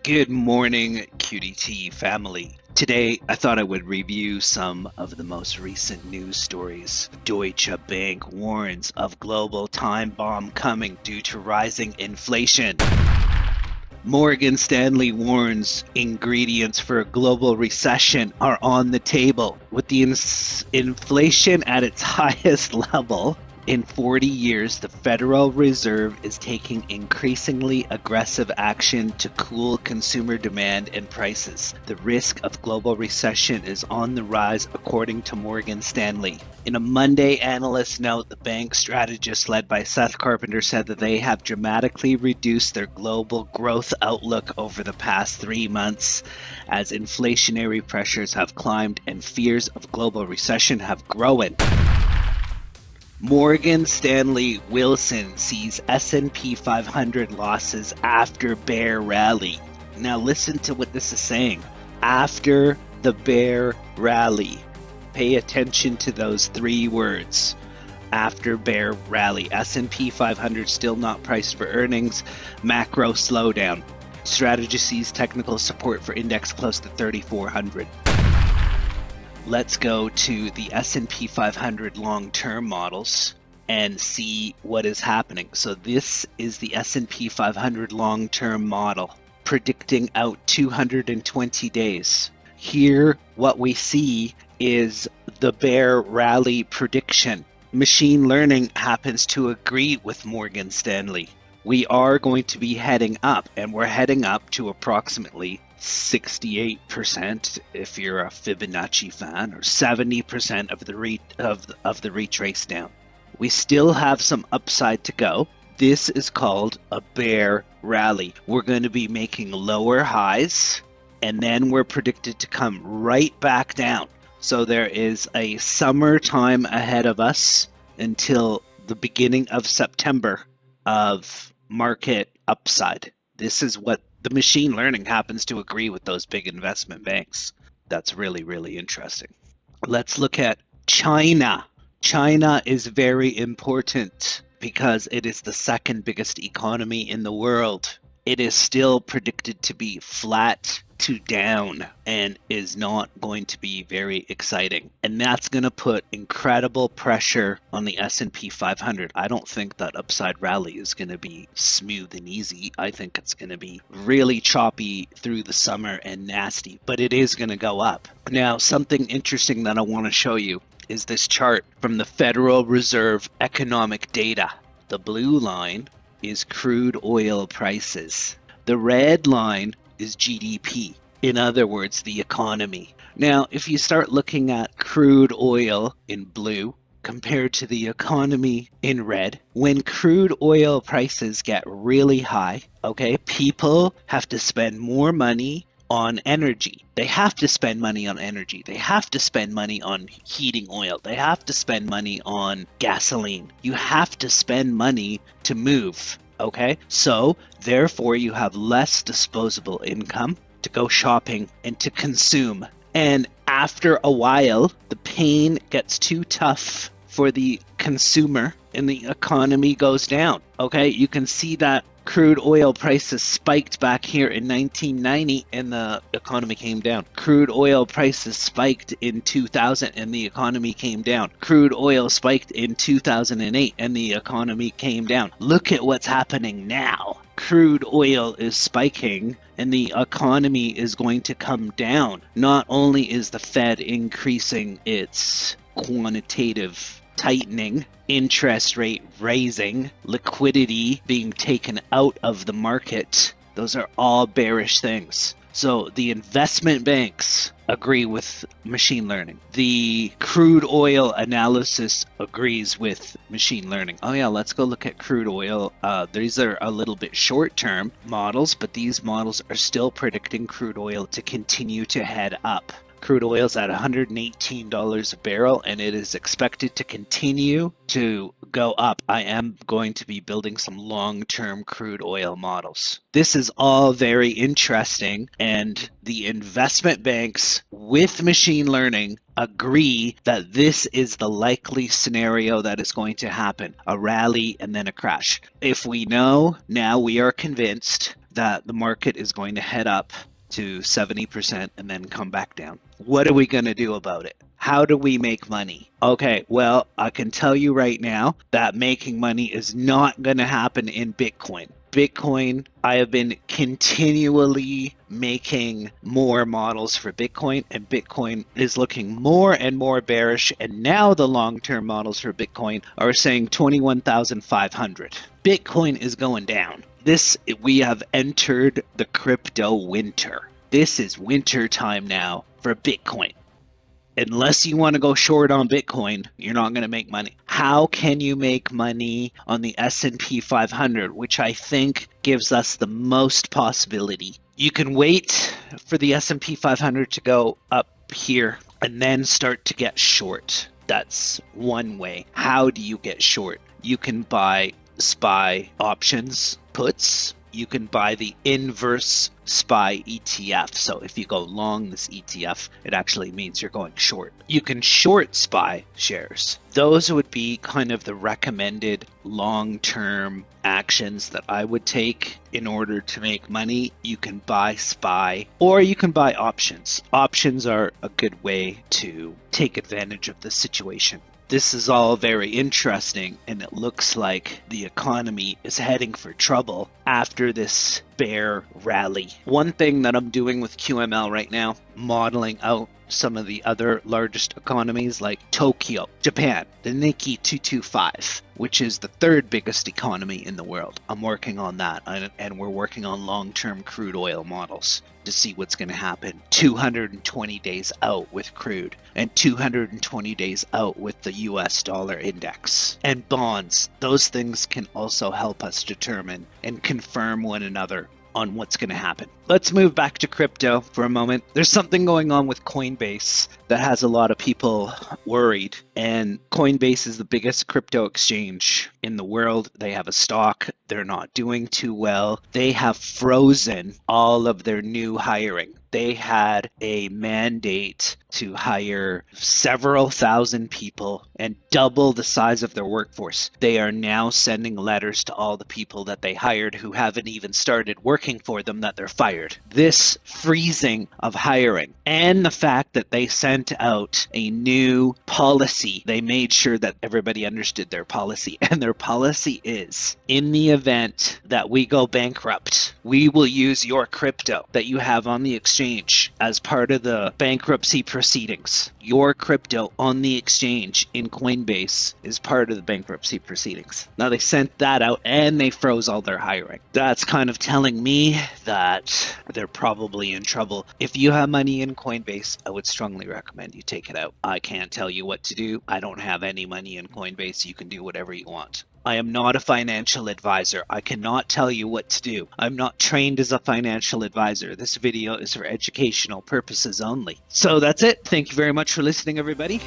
Good morning, QDT family. Today, I thought I would review some of the most recent news stories. Deutsche Bank warns of global time bomb coming due to rising inflation. Morgan Stanley warns ingredients for a global recession are on the table. With the inflation at its highest level in 40 years, the Federal Reserve is taking increasingly aggressive action to cool consumer demand and prices. The risk of global recession is on the rise, according to Morgan Stanley. In a Monday analyst note, the bank strategist led by Seth Carpenter said that they have dramatically reduced their global growth outlook over the past 3 months as inflationary pressures have climbed and fears of global recession have grown. Morgan Stanley Wilson sees S&P 500 losses after bear rally. Now listen to what this is saying. After the bear rally. Pay attention to those 3 words. After bear rally. S&P 500 still not priced for earnings. Macro slowdown. Strategy sees technical support for index close to 3,400. Let's go to the S&P 500 long-term models and see what is happening. So this is the S&P 500 long-term model predicting out 220 days. Here, what we see is the bear rally prediction. Machine learning happens to agree with Morgan Stanley. We are going to be heading up, and we're heading up to approximately 68% if you're a Fibonacci fan, or 70% of the retrace down. We still have some upside to go. This is called a bear rally. We're going to be making lower highs, and then we're predicted to come right back down. So there is a summertime ahead of us until the beginning of September of market upside. This is what the machine learning happens to agree with those big investment banks. That's really, really interesting. Let's look at China. China is very important because it is the second biggest economy in the world. It is still predicted to be flat to down and is not going to be very exciting. And that's going to put incredible pressure on the S&P 500. I don't think that upside rally is going to be smooth and easy. I think it's going to be really choppy through the summer and nasty, but it is going to go up. Now, something interesting that I want to show you is this chart from the Federal Reserve economic data. The blue line is crude oil prices. The red line is GDP. In other words, the economy. Now, if you start looking at crude oil in blue compared to the economy in red, when crude oil prices get really high, people have to spend more money on energy. They have to spend money on energy. They have to spend money on heating oil. They have to spend money on gasoline. You have to spend money to move. So therefore you have less disposable income to go shopping and to consume. And after a while, the pain gets too tough for the consumer and the economy goes down. You can see that crude oil prices spiked back here in 1990 and the economy came down. Crude oil prices spiked in 2000 and the economy came down. Crude oil spiked in 2008 and the economy came down. Look at what's happening now. Crude oil is spiking and the economy is going to come down. Not only is the Fed increasing its quantitative tightening, interest rate raising, liquidity being taken out of the market. Those are all bearish things. So the investment banks agree with machine learning. The crude oil analysis agrees with machine learning. Let's go look at crude oil. These are a little bit short-term models, but these models are still predicting crude oil to continue to head up. Crude oil is at $118 a barrel, and it is expected to continue to go up. I am going to be building some long-term crude oil models. This is all very interesting, and the investment banks with machine learning agree that this is the likely scenario that is going to happen, a rally and then a crash. If we know, now we are convinced that the market is going to head up to 70% and then come back down. What are we going to do about it? How do we make money? Okay, well, I can tell you right now that making money is not going to happen in Bitcoin. Bitcoin, I have been continually making more models for Bitcoin, and Bitcoin is looking more and more bearish. And now the long-term models for Bitcoin are saying 21,500. Bitcoin is going down. We have entered the crypto winter. This is winter time now for Bitcoin. Unless you want to go short on Bitcoin, you're not going to make money. How can you make money on the S&P 500, which I think gives us the most possibility? You can wait for the S&P 500 to go up here and then start to get short. That's one way. How do you get short? You can buy SPY options puts. You can buy the inverse SPY ETF. So if you go long this ETF, it actually means you're going short. You can short SPY shares. Those would be kind of the recommended long-term actions that I would take in order to make money. You can buy SPY or you can buy options. Options are a good way to take advantage of the situation. This is all very interesting, and it looks like the economy is heading for trouble after this bear rally. One thing that I'm doing with QML right now, modeling out some of the other largest economies like Tokyo, Japan, the Nikkei 225, which is the third biggest economy in the world. I'm working on that, and we're working on long-term crude oil models to see what's going to happen 220 days out with crude and 220 days out with the US dollar index and bonds. Those things can also help us determine and confirm one another on what's going to happen. Let's move back to crypto for a moment. There's something going on with Coinbase that has a lot of people worried. And Coinbase is the biggest crypto exchange in the world. They have a stock. They're not doing too well. They have frozen all of their new hiring. They had a mandate to hire several thousand people and double the size of their workforce. They are now sending letters to all the people that they hired who haven't even started working for them that they're fired. This freezing of hiring and the fact that they sent out a new policy, they made sure that everybody understood their policy. And their policy is, in the event that we go bankrupt, we will use your crypto that you have on the exchange as part of the bankruptcy proceedings. Your crypto on the exchange in Coinbase is part of the bankruptcy proceedings. Now they sent that out and they froze all their hiring. That's kind of telling me that they're probably in trouble. If you have money in Coinbase, I would strongly recommend you take it out. I can't tell you what to do. I don't have any money in Coinbase. You can do whatever you want. I am not a financial advisor. I cannot tell you what to do. I'm not trained as a financial advisor. This video is for educational purposes only. So that's it. Thank you very much for listening, everybody.